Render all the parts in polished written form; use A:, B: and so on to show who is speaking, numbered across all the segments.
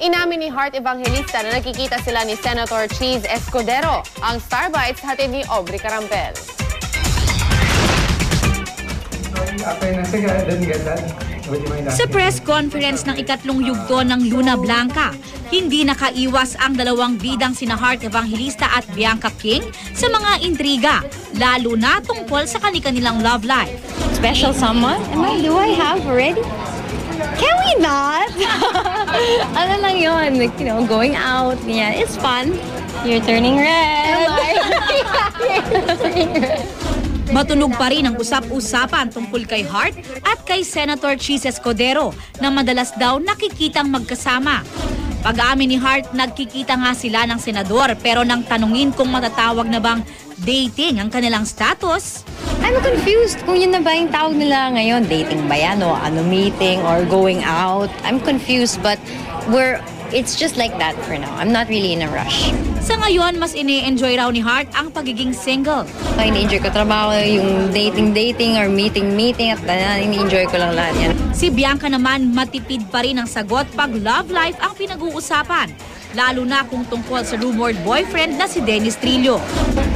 A: Inamin ni Heart Evangelista na nakikita sila ni Senator Cheese Escudero. Ang Star Bites hatid ni Aubrey Carampel.
B: Sa press conference ng ikatlong yugto ng Luna Blanca, hindi nakaiwas ang dalawang bidang sina Heart Evangelista at Bianca King sa mga intriga, lalo na tungkol sa kanilang love life.
C: Special someone? Do I have already? Can we not? Ano lang yun, like, going out, yeah, it's fun. You're turning red.
B: Matunog pa rin ang usap-usapan tungkol kay Heart at kay Senator Cheese Escudero na madalas daw nakikitang magkasama. Pag-aamin ni Heart, nagkikita nga sila ng senador pero nang tanungin kung matatawag na bang dating ang kanilang status,
C: I'm confused kung yun na ba yung tawag nila ngayon. Dating ba yan o meeting or going out? I'm confused but it's just like that for now. I'm not really in a rush.
B: Sa ngayon, mas ini-enjoy raw ni Heart ang pagiging single.
C: Ini-enjoy ko trabaho, yung dating or meeting at ini-enjoy ko lang lahat yan.
B: Si Bianca naman matipid pa rin ang sagot pag love life ang pinag-uusapan. Lalo na kung tungkol sa rumored boyfriend na si Dennis Trillo.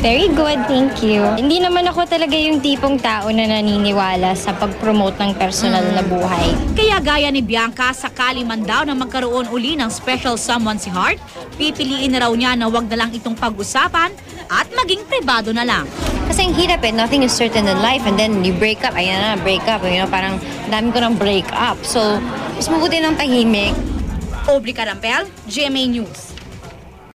D: Very good, thank you. Hindi naman ako talaga yung tipong tao na naniniwala sa pag-promote ng personal na buhay.
B: Kaya gaya ni Bianca, sakali man daw na magkaroon uli ng special someone si Heart, pipiliin na raw niya na wag na lang itong pag-usapan at maging pribado na lang.
C: Kasi ang hirap nothing is certain in life and then you break up, ayan na, break up. Parang dami ko ng break up. So, mas mabuti ng tahimik.
B: Aubrey Carampel, GMA News.